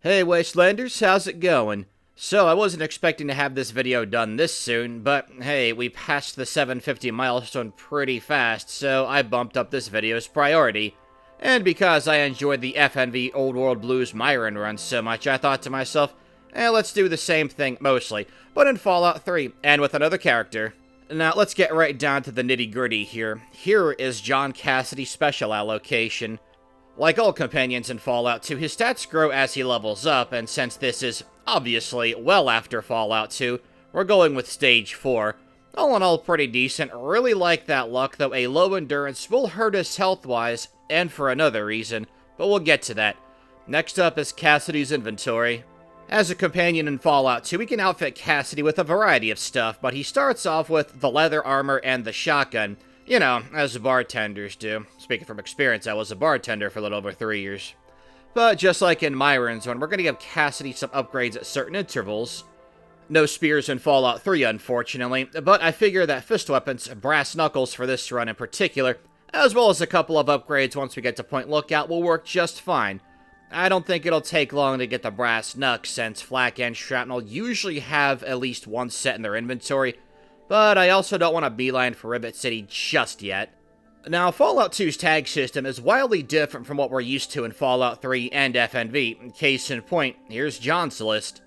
Hey Wastelanders, how's it going? So I wasn't expecting to have this video done this soon, but hey, we passed the 750 milestone pretty fast, so I bumped up this video's priority. And because I enjoyed the FNV Old World Blues Myron run so much, I thought to myself, let's do the same thing, mostly, but in Fallout 3, and with another character. Now, let's get right down to the nitty-gritty here. Here is John Cassidy's special allocation. Like all companions in Fallout 2, his stats grow as he levels up, and since this is obviously well after Fallout 2, we're going with Stage 4. All in all, pretty decent. Really like that luck, though a low endurance will hurt us health-wise, and for another reason, but we'll get to that. Next up is Cassidy's inventory. As a companion in Fallout 2, we can outfit Cassidy with a variety of stuff, but he starts off with the leather armor and the shotgun. You know, as bartenders do. Speaking from experience, I was a bartender for a little over 3 years. But just like in Myron's one, we're going to give Cassidy some upgrades at certain intervals. No spears in Fallout 3, unfortunately, but I figure that fist weapons, brass knuckles for this run in particular, as well as a couple of upgrades once we get to Point Lookout, will work just fine. I don't think it'll take long to get the brass knucks, since flak and shrapnel usually have at least one set in their inventory, but I also don't want to beeline for Ribbit City just yet. Now, Fallout 2's tag system is wildly different from what we're used to in Fallout 3 and FNV. Case in point, here's John's list.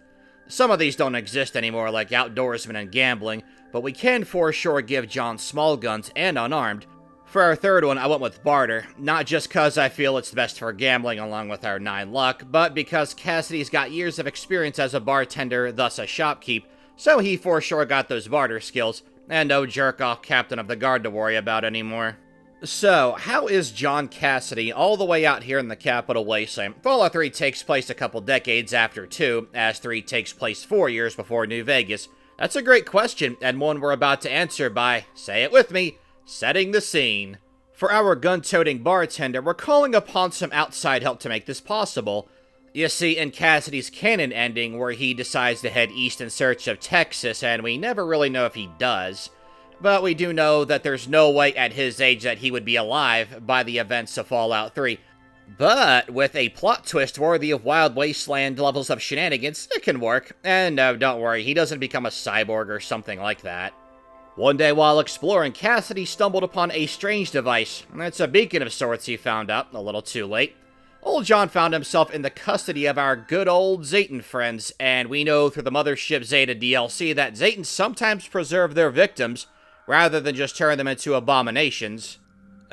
Some of these don't exist anymore, like outdoorsmen and gambling, but we can for sure give John small guns and unarmed. For our third one, I went with barter, not just cause I feel it's best for gambling along with our 9 luck, but because Cassidy's got years of experience as a bartender, thus a shopkeep, so he for sure got those barter skills, and no jerk-off captain of the guard to worry about anymore. So, how is John Cassidy all the way out here in the Capital Wasteland? Fallout 3 takes place a couple decades after 2, as 3 takes place 4 years before New Vegas. That's a great question, and one we're about to answer by, say it with me, setting the scene. For our gun-toting bartender, we're calling upon some outside help to make this possible. You see, in Cassidy's canon ending, where he decides to head east in search of Texas, and we never really know if he does, but we do know that there's no way at his age that he would be alive by the events of Fallout 3. But with a plot twist worthy of Wild Wasteland levels of shenanigans, it can work. And no, don't worry, he doesn't become a cyborg or something like that. One day while exploring, Cassidy stumbled upon a strange device. It's a beacon of sorts, he found out, a little too late. Old John found himself in the custody of our good old Zetan friends, and we know through the Mothership Zeta DLC that Zetans sometimes preserve their victims, rather than just turn them into abominations.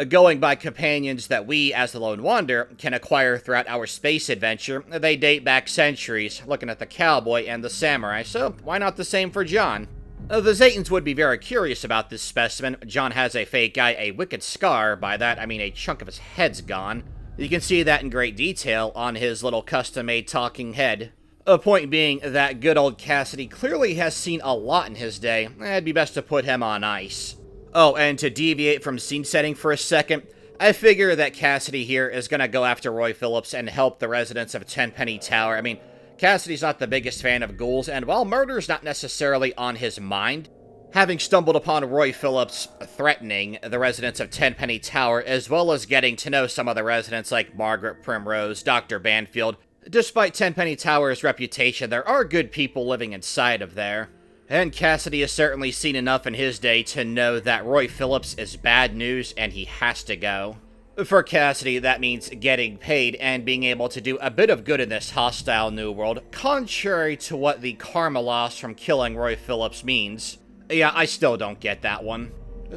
Going by companions that we, as the Lone Wanderer, can acquire throughout our space adventure, they date back centuries, looking at the cowboy and the samurai, so why not the same for John? The Zetans would be very curious about this specimen. John has a fake eye, a wicked scar. By that, I mean a chunk of his head's gone. You can see that in great detail on his little custom-made talking head. A point being that good old Cassidy clearly has seen a lot in his day. It'd be best to put him on ice. Oh, and to deviate from scene setting for a second, I figure that Cassidy here is gonna go after Roy Phillips and help the residents of Tenpenny Tower. I mean, Cassidy's not the biggest fan of ghouls, and while murder's not necessarily on his mind, having stumbled upon Roy Phillips threatening the residents of Tenpenny Tower, as well as getting to know some of the residents like Margaret Primrose, Dr. Banfield, despite Tenpenny Tower's reputation, there are good people living inside of there. And Cassidy has certainly seen enough in his day to know that Roy Phillips is bad news and he has to go. For Cassidy, that means getting paid and being able to do a bit of good in this hostile new world, contrary to what the karma loss from killing Roy Phillips means. Yeah, I still don't get that one.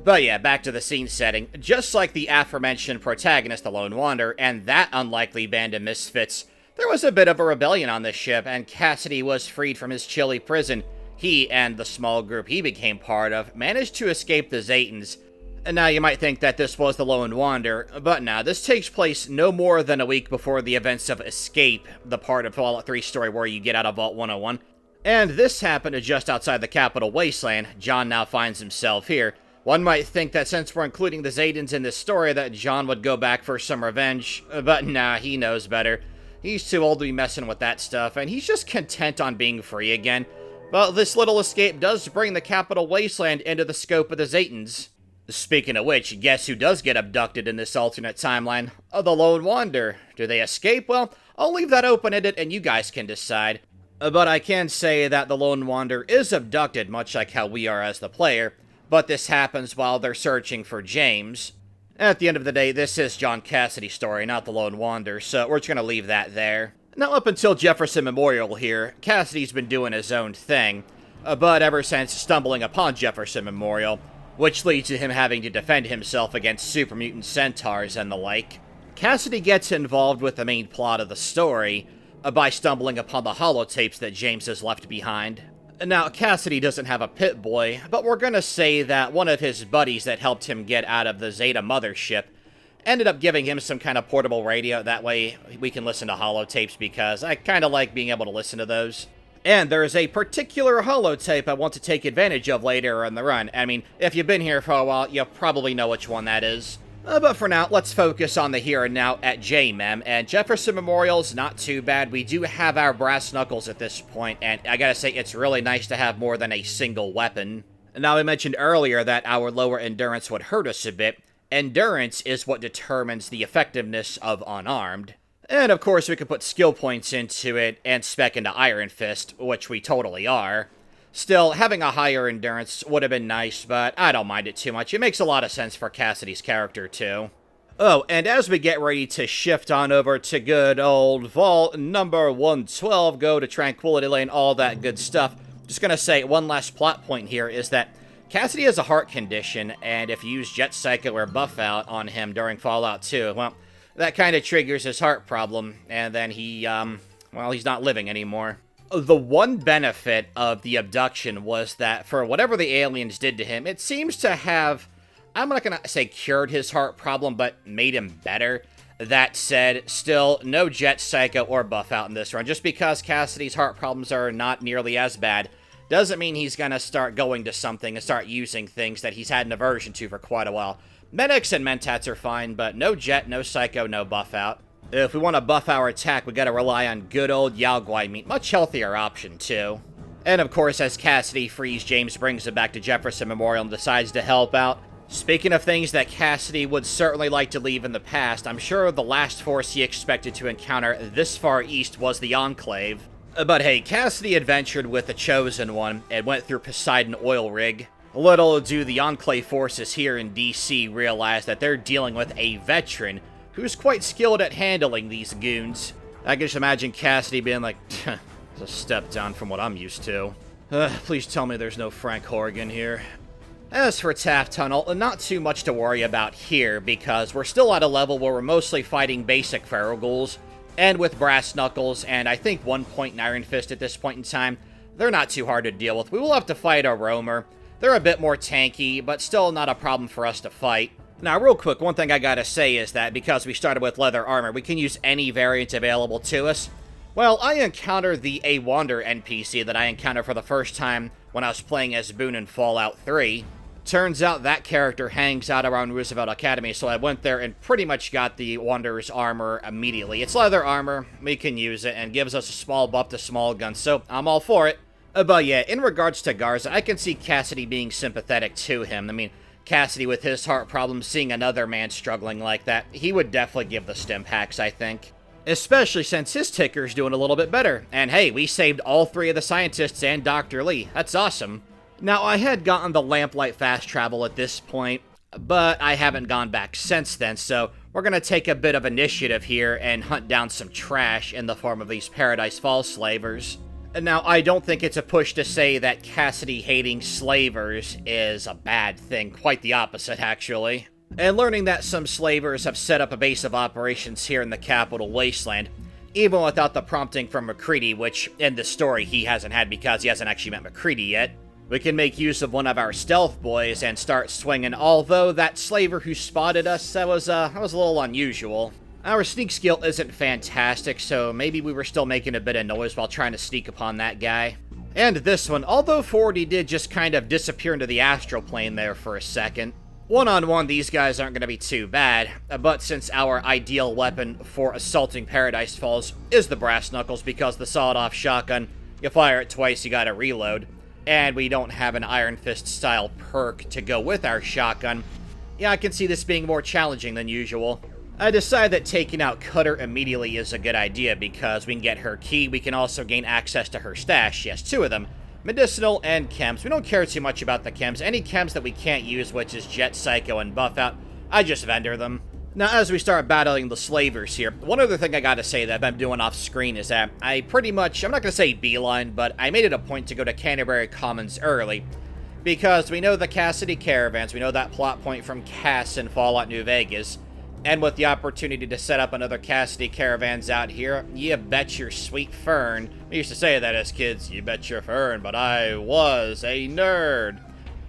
But yeah, back to the scene setting. Just like the aforementioned protagonist, the Lone Wanderer, and that unlikely band of misfits, there was a bit of a rebellion on this ship, and Cassidy was freed from his chilly prison. He and the small group he became part of managed to escape the Zetans. And now you might think that this was the Lone Wanderer, but no, this takes place no more than a week before the events of Escape, the part of Fallout 3 story where you get out of Vault 101. And this happened just outside the Capital Wasteland. John now finds himself here. One might think that since we're including the Zetans in this story that John would go back for some revenge, but nah, he knows better. He's too old to be messing with that stuff, and he's just content on being free again. But this little escape does bring the Capital Wasteland into the scope of the Zetans. Speaking of which, guess who does get abducted in this alternate timeline? The Lone Wanderer. Do they escape? Well, I'll leave that open-ended and you guys can decide. But I can say that the Lone Wanderer is abducted, much like how we are as the player, but this happens while they're searching for James. At the end of the day, this is John Cassidy's story, not the Lone Wanderer, so we're just gonna leave that there. Now, up until Jefferson Memorial here, Cassidy's been doing his own thing, but ever since stumbling upon Jefferson Memorial, which leads to him having to defend himself against super mutant centaurs and the like, Cassidy gets involved with the main plot of the story by stumbling upon the holotapes that James has left behind. Now, Cassidy doesn't have a pit-boy, but we're gonna say that one of his buddies that helped him get out of the Zeta mothership ended up giving him some kind of portable radio. That way we can listen to holotapes, because I kind of like being able to listen to those. And there's a particular holotape I want to take advantage of later in the run. I mean, if you've been here for a while, you probably know which one that is. But for now, let's focus on the here and now at JMEM, and Jefferson Memorial's not too bad. We do have our brass knuckles at this point, and I gotta say, it's really nice to have more than a single weapon. Now, I mentioned earlier that our lower endurance would hurt us a bit. Endurance is what determines the effectiveness of unarmed. And of course, we could put skill points into it and spec into Iron Fist, which we totally are. Still, having a higher endurance would have been nice, but I don't mind it too much. It makes a lot of sense for Cassidy's character, too. Oh, and as we get ready to shift on over to good old Vault number 112, go to Tranquility Lane, all that good stuff, just gonna say one last plot point here is that Cassidy has a heart condition, and if you use Jet Psycho or Buff Out on him during Fallout 2, well, that kind of triggers his heart problem, and then he, well, he's not living anymore. The one benefit of the abduction was that for whatever the aliens did to him, it seems to have, I'm not gonna say cured his heart problem, but made him better. That said, still, no Jet Psycho or Buff Out in this run. Just because Cassidy's heart problems are not nearly as bad, doesn't mean he's gonna start going to something and start using things that he's had an aversion to for quite a while. Medics and Mentats are fine, but no Jet, no Psycho, no Buff Out. If we want to buff our attack, we gotta rely on good old Yao Guai meat. Much healthier option, too. And of course, as Cassidy frees James, brings him back to Jefferson Memorial and decides to help out. Speaking of things that Cassidy would certainly like to leave in the past, I'm sure the last force he expected to encounter this far east was the Enclave. But hey, Cassidy adventured with the Chosen One and went through Poseidon Oil Rig. Little do the Enclave forces here in DC realize that they're dealing with a veteran who's quite skilled at handling these goons. I can just imagine Cassidy being like, it's a step down from what I'm used to. Please tell me there's no Frank Horgan here. As for Taft Tunnel, not too much to worry about here, because we're still at a level where we're mostly fighting basic feral ghouls, and with Brass Knuckles, and I think 1 point in Iron Fist at this point in time, they're not too hard to deal with. We will have to fight a Roamer. They're a bit more tanky, but still not a problem for us to fight. Now, real quick, one thing I gotta say is that because we started with leather armor, we can use any variant available to us. Well, I encountered the A Wander NPC that I encountered for the first time when I was playing as Boone in Fallout 3. Turns out that character hangs out around Roosevelt Academy, so I went there and pretty much got the Wanderer's armor immediately. It's leather armor, we can use it, and gives us a small buff to small guns, so I'm all for it. But yeah, in regards to Garza, I can see Cassidy being sympathetic to him. I mean, Cassidy with his heart problems, seeing another man struggling like that, he would definitely give the stim packs, I think. Especially since his ticker's doing a little bit better. And hey, we saved all 3 of the scientists and Dr. Lee. That's awesome. Now, I had gotten the Lamplight fast travel at this point, but I haven't gone back since then, so we're gonna take a bit of initiative here and hunt down some trash in the form of these Paradise Falls slavers. Now, I don't think it's a push to say that Cassidy hating slavers is a bad thing. Quite the opposite, actually. And learning that some slavers have set up a base of operations here in the capital wasteland, even without the prompting from MacCready, which in the story he hasn't had because he hasn't actually met MacCready yet, we can make use of one of our stealth boys and start swinging, although that slaver who spotted us, that was a little unusual. Our sneak skill isn't fantastic, so maybe we were still making a bit of noise while trying to sneak upon that guy. And this one, although 40 did just kind of disappear into the astral plane there for a second. One-on-one, these guys aren't going to be too bad, but since our ideal weapon for assaulting Paradise Falls is the Brass Knuckles, because the sawed-off shotgun, you fire it twice, you gotta reload, and we don't have an Iron Fist-style perk to go with our shotgun, yeah, I can see this being more challenging than usual. I decided that taking out Cutter immediately is a good idea because we can get her key, we can also gain access to her stash. She has 2 of them, medicinal and chems. We don't care too much about the chems. Any chems that we can't use, which is Jet, Psycho, and Buff Out, I just vendor them. Now, as we start battling the slavers here, one other thing I gotta say that I'm doing off screen is that I pretty much, I'm not gonna say beeline, but I made it a point to go to Canterbury Commons early, because we know the Cassidy caravans, we know that plot point from Cass in Fallout New Vegas, and with the opportunity to set up another Cassidy caravans out here, you bet your sweet fern. We used to say that as kids, you bet your fern, but I was a nerd.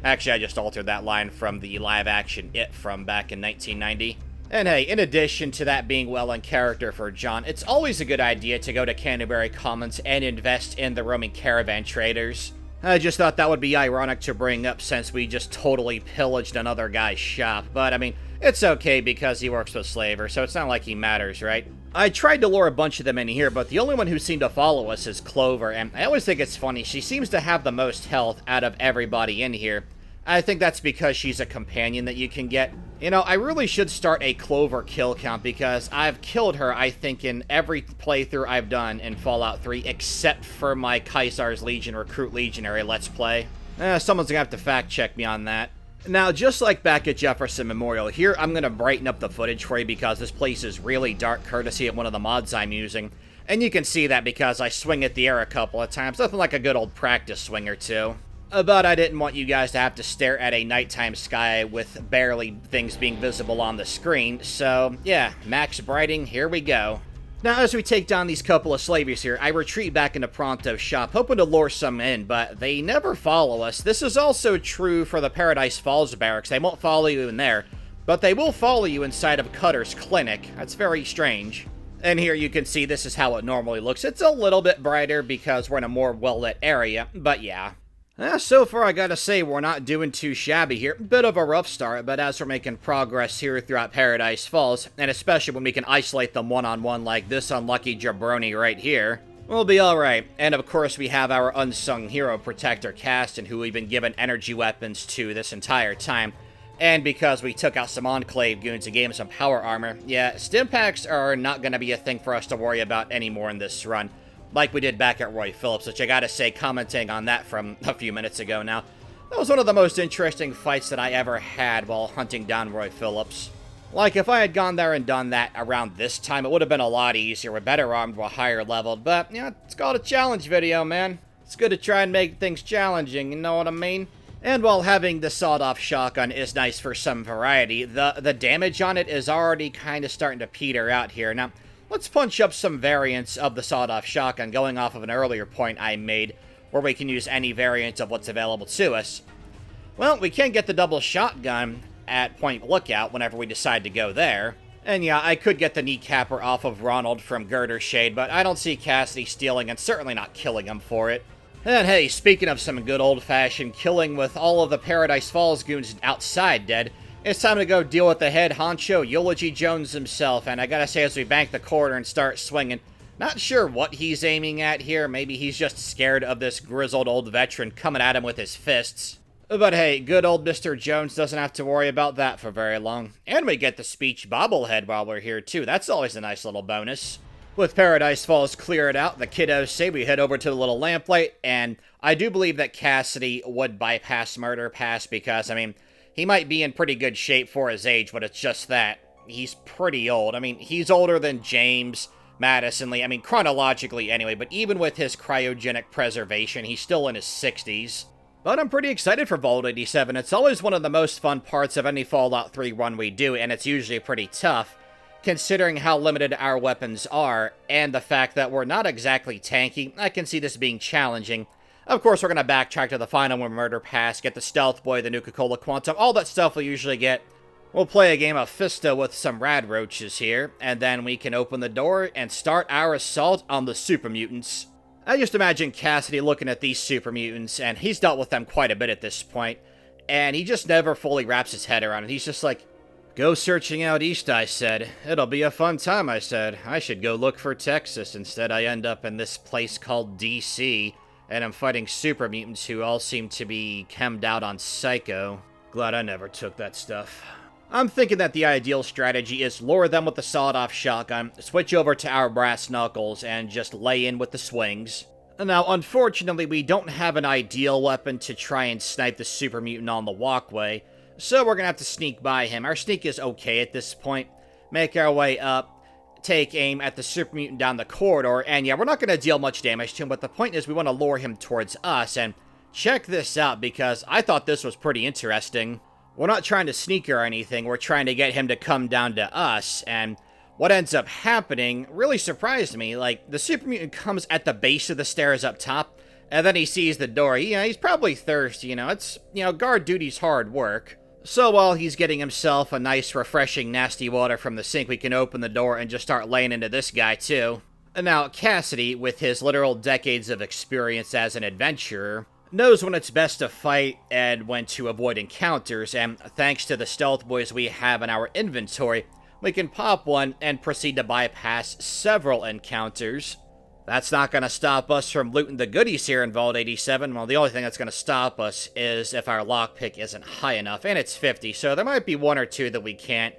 Actually, I just altered that line from the live-action It from back in 1990. And hey, in addition to that being well in character for John, it's always a good idea to go to Canterbury Commons and invest in the roaming caravan traders. I just thought that would be ironic to bring up since we just totally pillaged another guy's shop, but I mean, it's okay because he works with slavers, so it's not like he matters, right? I tried to lure a bunch of them in here, but the only one who seemed to follow us is Clover, and I always think it's funny, she seems to have the most health out of everybody in here. I think that's because she's a companion that you can get. You know, I really should start a Clover kill count because I've killed her, I think, in every playthrough I've done in Fallout 3, except for my Caesar's Legion Recruit Legionary Let's Play. Someone's gonna have to fact check me on that. Now, just like back at Jefferson Memorial, here I'm gonna brighten up the footage for you because this place is really dark, courtesy of one of the mods I'm using. And you can see that because I swing at the air a couple of times, nothing like a good old practice swing or two. But I didn't want you guys to have to stare at a nighttime sky with barely things being visible on the screen, so yeah, max brighting, here we go. Now, as we take down these couple of slavers here, I retreat back into Pronto's shop, hoping to lure some in, but they never follow us. This is also true for the Paradise Falls barracks. They won't follow you in there, but they will follow you inside of Cutter's clinic. That's very strange. And here you can see this is how it normally looks. It's a little bit brighter because we're in a more well-lit area, but yeah. So far, I gotta say, we're not doing too shabby here. Bit of a rough start, but as we're making progress here throughout Paradise Falls, and especially when we can isolate them one-on-one like this unlucky jabroni right here, we'll be alright. And of course, we have our unsung hero protector, Cassidy, who we've been given energy weapons to this entire time. And because we took out some Enclave goons and gave him some power armor, yeah, stim packs are not gonna be a thing for us to worry about anymore in this run. Like we did back at Roy Phillips, which I gotta say, commenting on that from a few minutes ago now, that was one of the most interesting fights that I ever had while hunting down Roy Phillips. Like, if I had gone there and done that around this time, it would have been a lot easier. We're better armed, we're higher leveled, but, you know, it's called a challenge video, man. It's good to try and make things challenging, you know what I mean? And while having the sawed-off shotgun is nice for some variety, the damage on it is already kind of starting to peter out here. Now, let's punch up some variants of the sawed-off shotgun, going off of an earlier point I made, where we can use any variant of what's available to us. Well, we can get the double shotgun at Point Lookout whenever we decide to go there. And yeah, I could get the kneecapper off of Ronald from Girder Shade, but I don't see Cassidy stealing and certainly not killing him for it. And hey, speaking of some good old-fashioned killing with all of the Paradise Falls goons outside dead, it's time to go deal with the head honcho, Eulogy Jones himself, and I gotta say, as we bank the corner and start swinging, not sure what he's aiming at here. Maybe he's just scared of this grizzled old veteran coming at him with his fists. But hey, good old Mr. Jones doesn't have to worry about that for very long. And we get the speech bobblehead while we're here, too. That's always a nice little bonus. With Paradise Falls cleared out, the kiddos say we head over to the little lamplight, and I do believe that Cassidy would bypass Murder Pass because, I mean, he might be in pretty good shape for his age, but it's just that he's pretty old. I mean, he's older than James, Madison Lee. I mean, chronologically anyway, but even with his cryogenic preservation, he's still in his 60s. But I'm pretty excited for Vault 87. It's always one of the most fun parts of any Fallout 3 run we do, and it's usually pretty tough, considering how limited our weapons are, and the fact that we're not exactly tanky. I can see this being challenging. Of course, we're going to backtrack to the final one, Murder Pass, get the Stealth Boy, the Nuka-Cola Quantum, all that stuff we usually get. We'll play a game of Fisto with some rad roaches here, and then we can open the door and start our assault on the Super Mutants. I just imagine Cassidy looking at these Super Mutants, and he's dealt with them quite a bit at this point, and he just never fully wraps his head around it. He's just like, "Go searching out east," I said. "It'll be a fun time," I said. "I should go look for Texas. Instead, I end up in this place called D.C., and I'm fighting super mutants who all seem to be chemmed out on Psycho. Glad I never took that stuff." I'm thinking that the ideal strategy is lure them with the sawed-off shotgun, switch over to our brass knuckles, and just lay in with the swings. Now, unfortunately, we don't have an ideal weapon to try and snipe the super mutant on the walkway, so we're gonna have to sneak by him. Our sneak is okay at this point. Make our way up, take aim at the super mutant down the corridor, and yeah, we're not gonna deal much damage to him, but the point is we want to lure him towards us, and check this out, because I thought this was pretty interesting. We're not trying to sneak or anything, we're trying to get him to come down to us, and what ends up happening really surprised me. Like, the super mutant comes at the base of the stairs up top, and then he sees the door. He's probably thirsty, it's, guard duty's hard work. So while he's getting himself a nice, refreshing, nasty water from the sink, we can open the door and just start laying into this guy, too. Now, Cassidy, with his literal decades of experience as an adventurer, knows when it's best to fight and when to avoid encounters, and thanks to the stealth boys we have in our inventory, we can pop one and proceed to bypass several encounters. That's not going to stop us from looting the goodies here in Vault 87. Well, the only thing that's going to stop us is if our lockpick isn't high enough, and it's 50, so there might be one or two that we can't.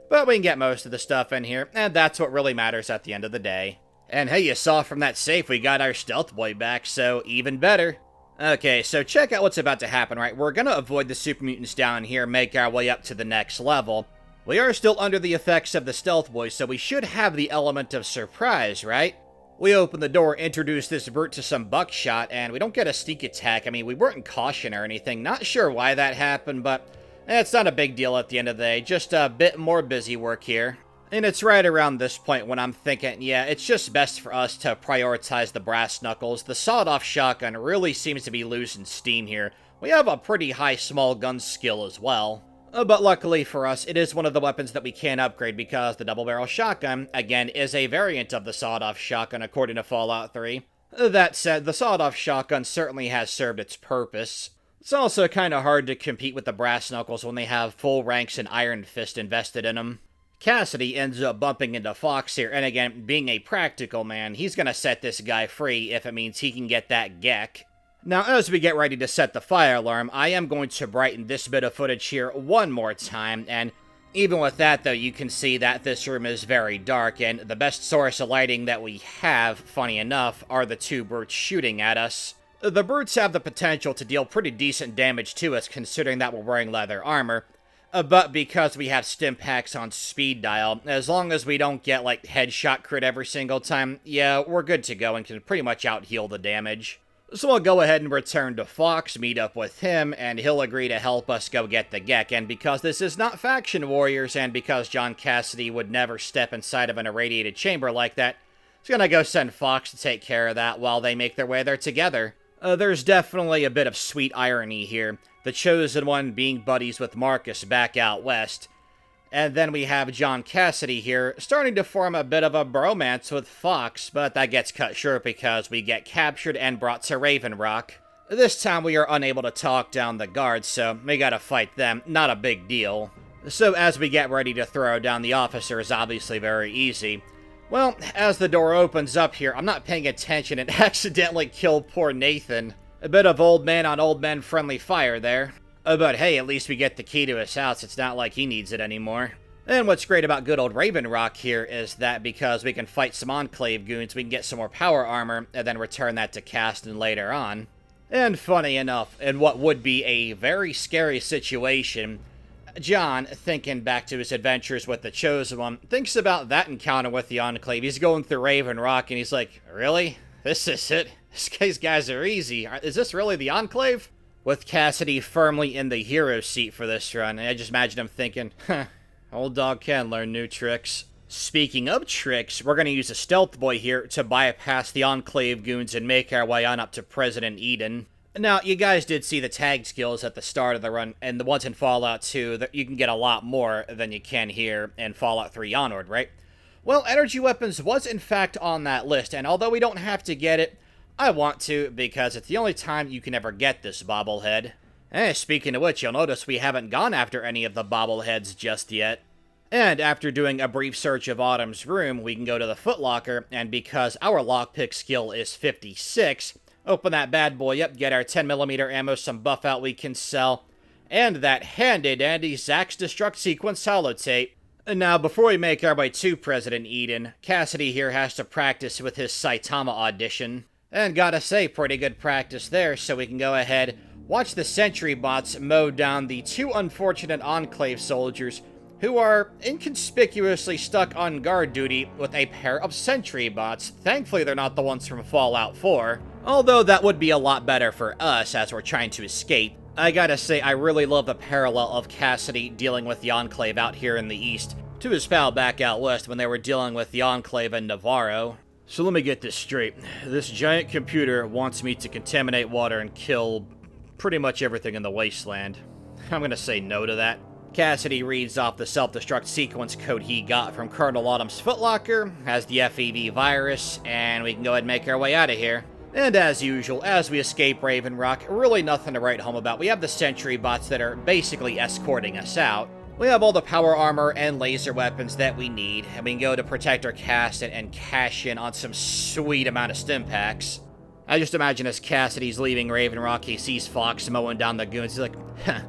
But we can get most of the stuff in here, and that's what really matters at the end of the day. And hey, you saw from that safe we got our stealth boy back, so even better. Okay, so check out what's about to happen, right? We're going to avoid the super mutants down here, make our way up to the next level. We are still under the effects of the stealth boys, so we should have the element of surprise, right? We open the door, introduce this brute to some buckshot, and we don't get a sneak attack. I mean, we weren't in caution or anything. Not sure why that happened, but it's not a big deal at the end of the day. Just a bit more busy work here. And it's right around this point when I'm thinking, yeah, it's just best for us to prioritize the brass knuckles. The sawed-off shotgun really seems to be losing steam here. We have a pretty high small gun skill as well. But luckily for us, it is one of the weapons that we can upgrade because the double-barrel shotgun, again, is a variant of the sawed-off shotgun according to Fallout 3. That said, the sawed-off shotgun certainly has served its purpose. It's also kind of hard to compete with the brass knuckles when they have full ranks and Iron Fist invested in them. Cassidy ends up bumping into Fox here, and again, being a practical man, he's gonna set this guy free if it means he can get that Gek. Now, as we get ready to set the fire alarm, I am going to brighten this bit of footage here one more time, and even with that, though, you can see that this room is very dark, and the best source of lighting that we have, funny enough, are the two brutes shooting at us. The brutes have the potential to deal pretty decent damage to us, considering that we're wearing leather armor, but because we have stim packs on speed dial, as long as we don't get, like, headshot crit every single time, yeah, we're good to go and can pretty much out-heal the damage. So I'll go ahead and return to Fox, meet up with him, and he'll agree to help us go get the Gek. And because this is not Faction Warriors, and because John Cassidy would never step inside of an irradiated chamber like that, he's gonna go send Fox to take care of that while they make their way there together. There's definitely a bit of sweet irony here. The Chosen One being buddies with Marcus back out west. And then we have John Cassidy here, starting to form a bit of a bromance with Fox, but that gets cut short because we get captured and brought to Raven Rock. This time we are unable to talk down the guards, so we gotta fight them, not a big deal. So as we get ready to throw down the officers, obviously very easy. Well, as the door opens up here, I'm not paying attention and accidentally kill poor Nathan. A bit of old man on old man friendly fire there. But hey, at least we get the key to his house. It's not like he needs it anymore. And what's great about good old Raven Rock here is that because we can fight some Enclave goons, we can get some more power armor and then return that to Caston later on. And funny enough, in what would be a very scary situation, John, thinking back to his adventures with the Chosen One, thinks about that encounter with the Enclave. He's going through Raven Rock and he's like, really? This is it? These guys are easy. Is this really the Enclave? With Cassidy firmly in the hero seat for this run, and I just imagine him thinking, huh, old dog can learn new tricks. Speaking of tricks, we're going to use a stealth boy here to bypass the Enclave goons and make our way on up to President Eden. Now, you guys did see the tag skills at the start of the run, and the ones in Fallout 2, that you can get a lot more than you can here in Fallout 3 onward, right? Well, energy weapons was in fact on that list, and although we don't have to get it, I want to, because it's the only time you can ever get this bobblehead. Speaking of which, you'll notice we haven't gone after any of the bobbleheads just yet. And after doing a brief search of Autumn's room, we can go to the footlocker, and because our lockpick skill is 56, open that bad boy up, get our 10mm ammo, some buff out we can sell, and that handy-dandy Zack's Destruct Sequence holotape. And now, before we make our way to President Eden, Cassidy here has to practice with his Saitama audition. And gotta say, pretty good practice there, so we can go ahead, watch the sentry bots mow down the two unfortunate Enclave soldiers who are inconspicuously stuck on guard duty with a pair of sentry bots. Thankfully, they're not the ones from Fallout 4, although that would be a lot better for us as we're trying to escape. I gotta say, I really love the parallel of Cassidy dealing with the Enclave out here in the east to his pal back out west when they were dealing with the Enclave in Navarro. So let me get this straight. This giant computer wants me to contaminate water and kill pretty much everything in the wasteland. I'm gonna say no to that. Cassidy reads off the self-destruct sequence code he got from Colonel Autumn's footlocker, has the FEV virus, and we can go ahead and make our way out of here. And as usual, as we escape Raven Rock, really nothing to write home about. We have the sentry bots that are basically escorting us out. We have all the power armor and laser weapons that we need, and we can go to Protector Cast and cash in on some sweet amount of stim packs. I just imagine as Cassidy's leaving Raven Rock, he sees Fox mowing down the goons. He's like, huh,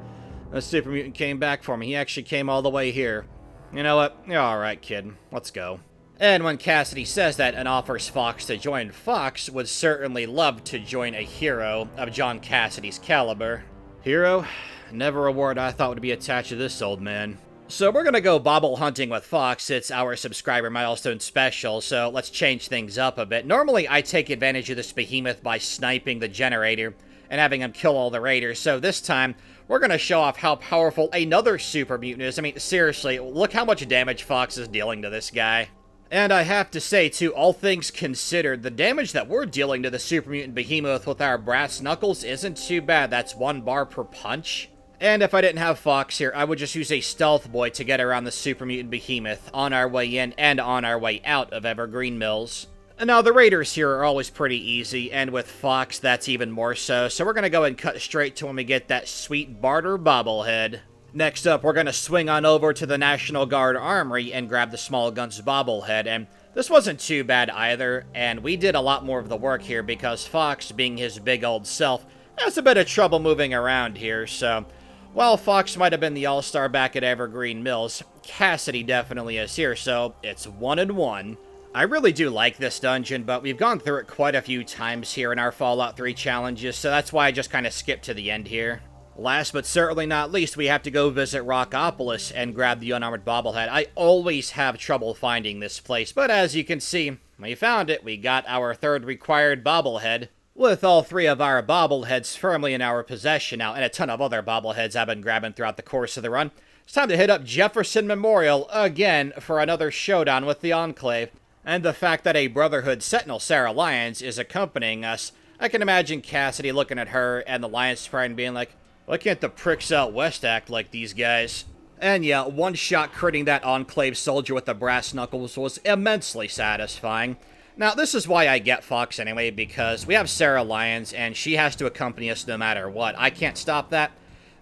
the super mutant came back for me. He actually came all the way here. You know what? You're alright, kid. Let's go. And when Cassidy says that and offers Fox to join, Fox would certainly love to join a hero of John Cassidy's caliber. Hero? Never a word I thought would be attached to this old man. So we're gonna go bobble hunting with Fox. It's our subscriber milestone special, so let's change things up a bit. Normally, I take advantage of this behemoth by sniping the generator and having him kill all the raiders, so this time, we're gonna show off how powerful another super mutant is. I mean, seriously, look how much damage Fox is dealing to this guy. And I have to say, too, all things considered, the damage that we're dealing to the super mutant behemoth with our brass knuckles isn't too bad. That's 1 bar per punch. And if I didn't have Fox here, I would just use a stealth boy to get around the super mutant behemoth on our way in and on our way out of Evergreen Mills. Now, the raiders here are always pretty easy, and with Fox, that's even more so. So we're going to go and cut straight to when we get that sweet barter bobblehead. Next up, we're going to swing on over to the National Guard Armory and grab the Small Guns bobblehead, and this wasn't too bad either, and we did a lot more of the work here because Fox, being his big old self, has a bit of trouble moving around here, so while Fox might have been the all-star back at Evergreen Mills, Cassidy definitely is here, so it's 1-1. I really do like this dungeon, but we've gone through it quite a few times here in our Fallout 3 challenges, so that's why I just kind of skipped to the end here. Last but certainly not least, we have to go visit Rockopolis and grab the unarmored bobblehead. I always have trouble finding this place, but as you can see, we found it. We got our third required bobblehead, with all 3 of our bobbleheads firmly in our possession now, and a ton of other bobbleheads I've been grabbing throughout the course of the run. It's time to hit up Jefferson Memorial again for another showdown with the Enclave. And the fact that a Brotherhood Sentinel, Sarah Lyons, is accompanying us, I can imagine Cassidy looking at her and the Lyons Pride and being like, why can't the pricks out west act like these guys? And yeah, one shot critting that Enclave soldier with the brass knuckles was immensely satisfying. Now, this is why I get Fox anyway, because we have Sarah Lyons, and she has to accompany us no matter what. I can't stop that.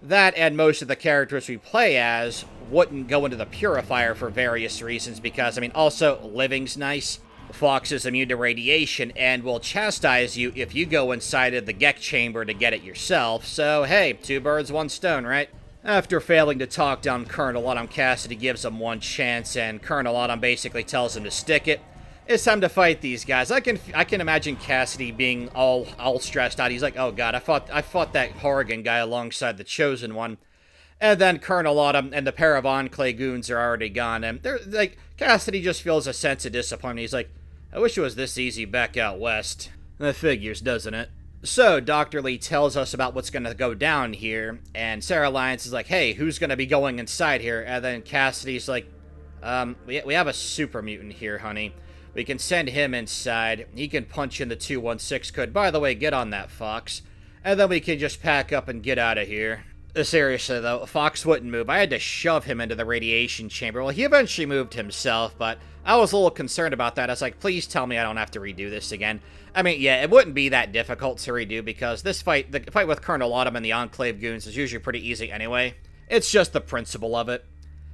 That and most of the characters we play as wouldn't go into the Purifier for various reasons, because, I mean, also, living's nice. Fox is immune to radiation and will chastise you if you go inside of the Gek chamber to get it yourself, so hey, 2 birds, 1 stone, right? After failing to talk down Colonel Autumn, Cassidy gives him 1 chance, and Colonel Autumn basically tells him to stick it. It's time to fight these guys. I can imagine Cassidy being all stressed out. He's like, oh god, I fought that Horrigan guy alongside the Chosen One. And then Colonel Autumn and the pair of Enclave goons are already gone, and they're like, Cassidy just feels a sense of disappointment. He's like, I wish it was this easy back out west. That figures, doesn't it? So, Dr. Lee tells us about what's going to go down here, and Sarah Lyons is like, hey, who's going to be going inside here? And then Cassidy's like, we have a super mutant here, honey. We can send him inside. He can punch in the 216 code. By the way, get on that, Fox. And then we can just pack up and get out of here. Seriously, though, Fox wouldn't move. I had to shove him into the radiation chamber. Well, he eventually moved himself, but I was a little concerned about that. I was like, please tell me I don't have to redo this again. I mean, yeah, it wouldn't be that difficult to redo because this fight, the fight with Colonel Autumn and the Enclave goons is usually pretty easy anyway. It's just the principle of it.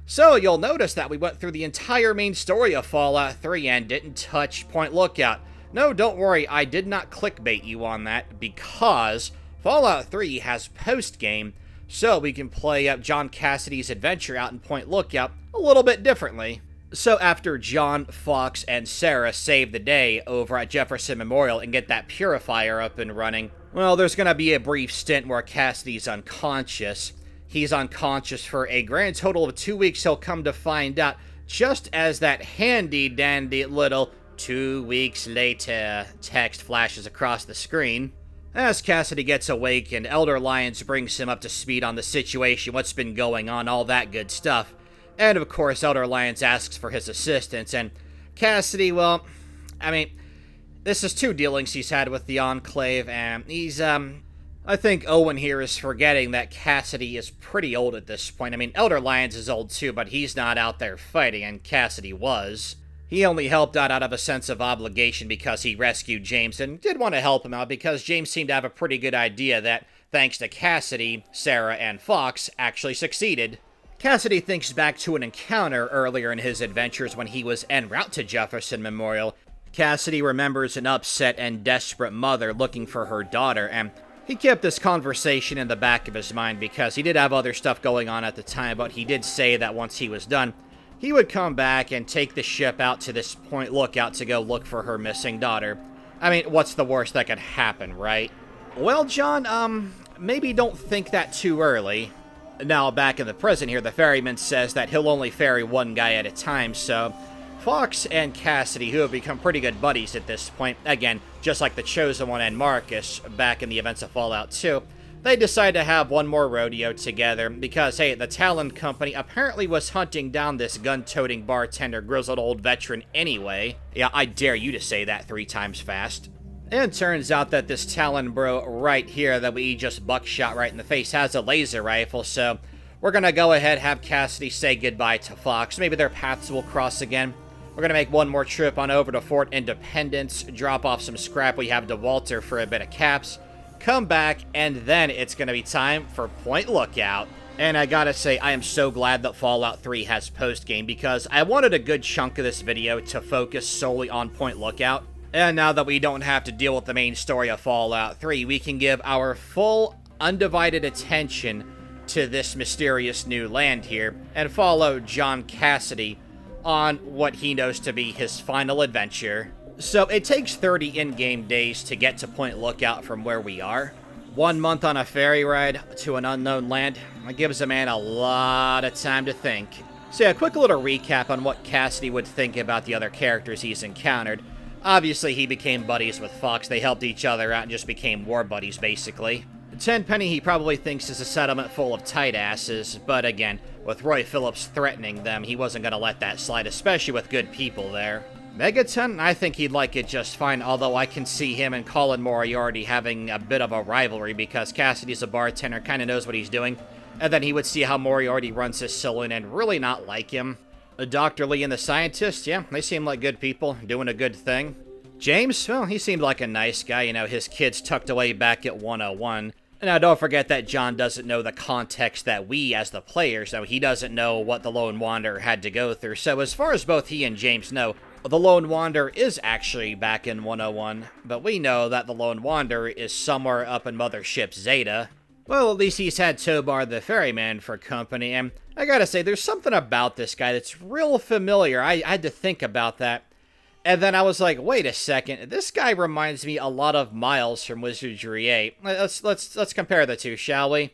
So, you'll notice that we went through the entire main story of Fallout 3 and didn't touch Point Lookout. No, don't worry, I did not clickbait you on that because Fallout 3 has post-game so we can play up John Cassidy's adventure out in Point Lookout a little bit differently. So after John, Fox, and Sarah save the day over at Jefferson Memorial and get that purifier up and running, well, there's going to be a brief stint where Cassidy's unconscious. He's unconscious for a grand total of 2 weeks, he'll come to find out, just as that handy-dandy little 2 weeks later text flashes across the screen. As Cassidy gets awakened, Elder Lyons brings him up to speed on the situation, what's been going on, all that good stuff. And of course, Elder Lyons asks for his assistance, and Cassidy, well, I mean, this is 2 dealings he's had with the Enclave, and he's, I think Owen here is forgetting that Cassidy is pretty old at this point. I mean, Elder Lyons is old too, but he's not out there fighting, and Cassidy was. He only helped out of a sense of obligation because he rescued James and did want to help him out because James seemed to have a pretty good idea that, thanks to Cassidy, Sarah, and Fox actually succeeded. Cassidy thinks back to an encounter earlier in his adventures when he was en route to Jefferson Memorial. Cassidy remembers an upset and desperate mother looking for her daughter, and he kept this conversation in the back of his mind because he did have other stuff going on at the time, but he did say that once he was done, he would come back and take the ship out to this Point Lookout to go look for her missing daughter. I mean, what's the worst that could happen, right? Well, John, maybe don't think that too early. Now, back in the present here, the ferryman says that he'll only ferry one guy at a time, so Fox and Cassidy, who have become pretty good buddies at this point, again, just like the Chosen One and Marcus back in the events of Fallout 2, they decide to have one more rodeo together because, hey, the Talon Company apparently was hunting down this gun-toting bartender, grizzled old veteran anyway. Yeah, I dare you to say that 3 times fast. And it turns out that this Talon bro right here that we just buckshot right in the face has a laser rifle, so we're gonna go ahead have Cassidy say goodbye to Fox. Maybe their paths will cross again. We're gonna make one more trip on over to Fort Independence, drop off some scrap we have to Walter for a bit of caps, come back, and then it's gonna be time for Point Lookout. And I gotta say, I am so glad that Fallout 3 has post-game because I wanted a good chunk of this video to focus solely on Point Lookout. And now that we don't have to deal with the main story of Fallout 3, we can give our full, undivided attention to this mysterious new land here and follow John Cassidy on what he knows to be his final adventure. So it takes 30 in-game days to get to Point Lookout from where we are. 1 month on a ferry ride to an unknown land, that gives a man a lot of time to think. So yeah, a quick little recap on what Cassidy would think about the other characters he's encountered. Obviously, he became buddies with Fox. They helped each other out and just became war buddies, basically. Tenpenny he probably thinks is a settlement full of tight asses, but again, with Roy Phillips threatening them, he wasn't going to let that slide, especially with good people there. Megaton, I think he'd like it just fine, although I can see him and Colin Moriarty having a bit of a rivalry because Cassidy's a bartender, kind of knows what he's doing, and then he would see how Moriarty runs his saloon and really not like him. Dr. Lee and the scientist, yeah, they seem like good people, doing a good thing. James, well, he seemed like a nice guy, you know, his kids tucked away back at 101. Now, don't forget that John doesn't know the context that we, as the players, know. He doesn't know what the Lone Wanderer had to go through, so as far as both he and James know, the Lone Wanderer is actually back in 101, but we know that the Lone Wanderer is somewhere up in Mothership Zeta. Well, at least he's had Tobar the Ferryman for company, and I gotta say, there's something about this guy that's real familiar. I had to think about that. And then I was like, wait a second, this guy reminds me a lot of Miles from Wizardry 8. Let's compare the two, shall we?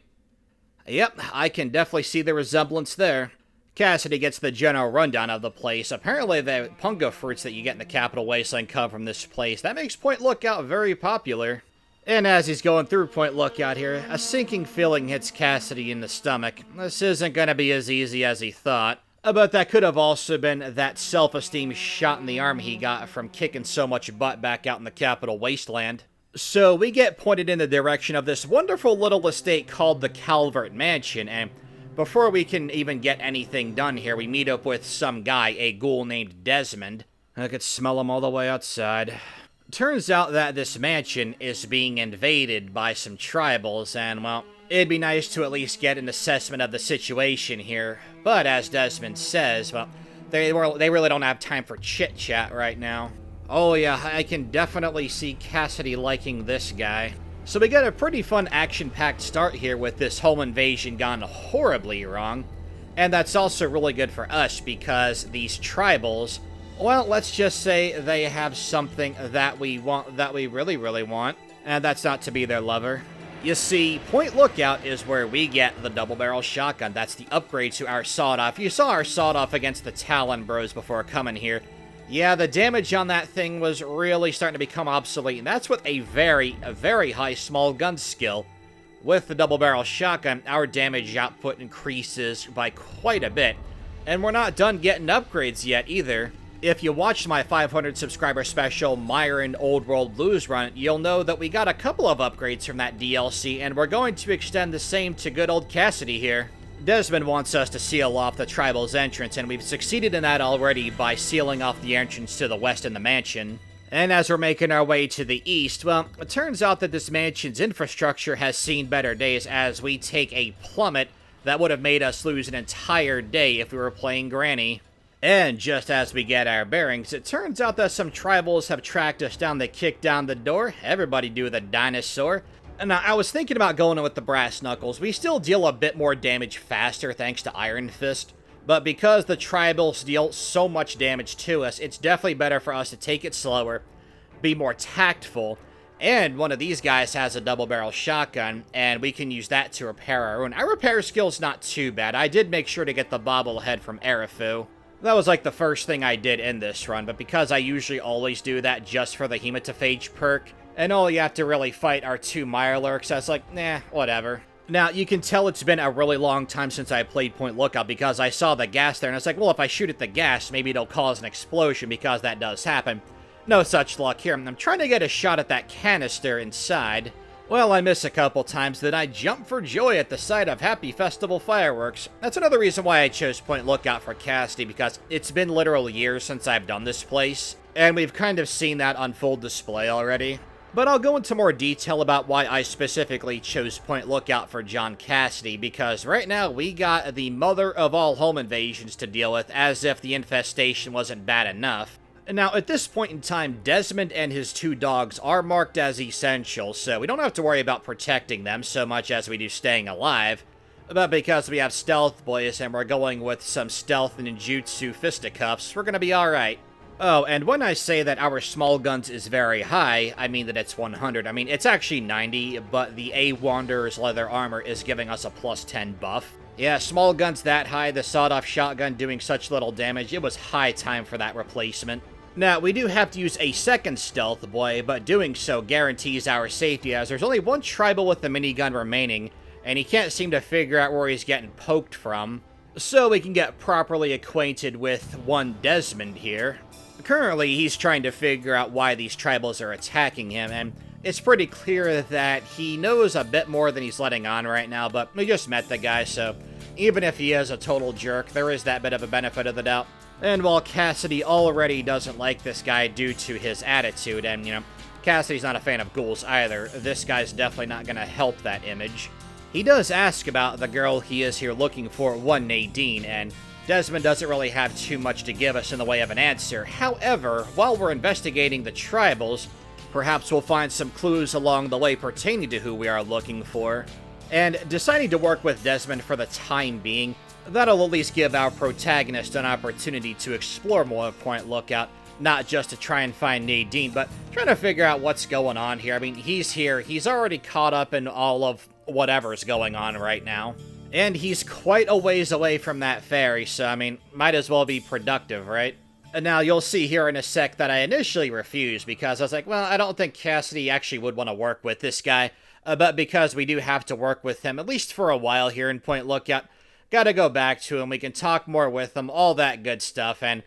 Yep, I can definitely see the resemblance there. Cassidy gets the general rundown of the place. Apparently the punga fruits that you get in the Capital Wasteland come from this place. That makes Point Lookout very popular. And as he's going through Point Lookout here, a sinking feeling hits Cassidy in the stomach. This isn't going to be as easy as he thought. But that could have also been that self-esteem shot in the arm he got from kicking so much butt back out in the Capital Wasteland. So we get pointed in the direction of this wonderful little estate called the Calvert Mansion, and before we can even get anything done here, we meet up with some guy, a ghoul named Desmond. I could smell him all the way outside. Turns out that this mansion is being invaded by some tribals, and, well, it'd be nice to at least get an assessment of the situation here. But as Desmond says, well, they really don't have time for chit-chat right now. Oh yeah, I can definitely see Cassidy liking this guy. So we get a pretty fun action-packed start here with this home invasion gone horribly wrong. And that's also really good for us because these tribals, well, let's just say they have something that we want, that we really, really want. And that's not to be their lover. You see, Point Lookout is where we get the double-barrel shotgun. That's the upgrade to our sawed-off. You saw our sawed-off against the Talon Bros before coming here. Yeah, the damage on that thing was really starting to become obsolete, and that's with a very high small gun skill. With the double-barrel shotgun, our damage output increases by quite a bit, and we're not done getting upgrades yet either. If you watched my 500 subscriber special, Myron Old World Blues Run, you'll know that we got a couple of upgrades from that DLC, and we're going to extend the same to good old Cassidy here. Desmond wants us to seal off the tribal's entrance, and we've succeeded in that already by sealing off the entrance to the west in the mansion. And as we're making our way to the east, well, it turns out that this mansion's infrastructure has seen better days as we take a plummet that would have made us lose an entire day if we were playing Granny. And just as we get our bearings, it turns out that some tribals have tracked us down. They kicked down the door. Everybody do the dinosaur. Now, I was thinking about going in with the Brass Knuckles. We still deal a bit more damage faster thanks to Iron Fist, but because the tribals deal so much damage to us, it's definitely better for us to take it slower, be more tactful, and one of these guys has a double-barrel shotgun, and we can use that to repair our own. Our repair skill's not too bad. I did make sure to get the bobblehead from Erifu. That was like the first thing I did in this run, but because I usually always do that just for the Hematophage perk, and all you have to really fight are 2 Mirelurks, I was like, nah, whatever. Now, you can tell it's been a really long time since I played Point Lookout because I saw the gas there, and I was like, well, if I shoot at the gas, maybe it'll cause an explosion because that does happen. No such luck here. I'm trying to get a shot at that canister inside. Well, I miss a couple times, then I jump for joy at the sight of Happy Festival fireworks. That's another reason why I chose Point Lookout for Cassidy, because it's been literal years since I've done this place, and we've kind of seen that on full display already. But I'll go into more detail about why I specifically chose Point Lookout for John Cassidy, because right now we got the mother of all home invasions to deal with, as if the infestation wasn't bad enough. Now, at this point in time, Desmond and his 2 dogs are marked as essential, so we don't have to worry about protecting them so much as we do staying alive. But because we have Stealth Boys and we're going with some Stealth Ninjutsu fisticuffs, we're gonna be alright. Oh, and when I say that our small guns is very high, I mean that it's 100. I mean, it's actually 90, but the A Wanderer's leather armor is giving us a plus 10 buff. Yeah, small guns that high, the sawed-off shotgun doing such little damage, it was high time for that replacement. Now, we do have to use a second Stealth Boy, but doing so guarantees our safety as there's only 1 tribal with the minigun remaining, and he can't seem to figure out where he's getting poked from. So we can get properly acquainted with one Desmond here. Currently, he's trying to figure out why these tribals are attacking him, and it's pretty clear that he knows a bit more than he's letting on right now, but we just met the guy, so even if he is a total jerk, there is that bit of a benefit of the doubt. And while Cassidy already doesn't like this guy due to his attitude, and, you know, Cassidy's not a fan of ghouls either, this guy's definitely not going to help that image. He does ask about the girl he is here looking for, one Nadine, and Desmond doesn't really have too much to give us in the way of an answer. However, while we're investigating the tribals, perhaps we'll find some clues along the way pertaining to who we are looking for. And deciding to work with Desmond for the time being, that'll at least give our protagonist an opportunity to explore more of Point Lookout, not just to try and find Nadine, but trying to figure out what's going on here. I mean, he's here, he's already caught up in all of whatever's going on right now. And he's quite a ways away from that ferry, so, I mean, might as well be productive, right? And now, you'll see here in a sec that I initially refused, because I was like, well, I don't think Cassidy actually would want to work with this guy, but because we do have to work with him, at least for a while here in Point Lookout, gotta go back to him, we can talk more with him, all that good stuff, and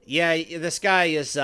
yeah, this guy is,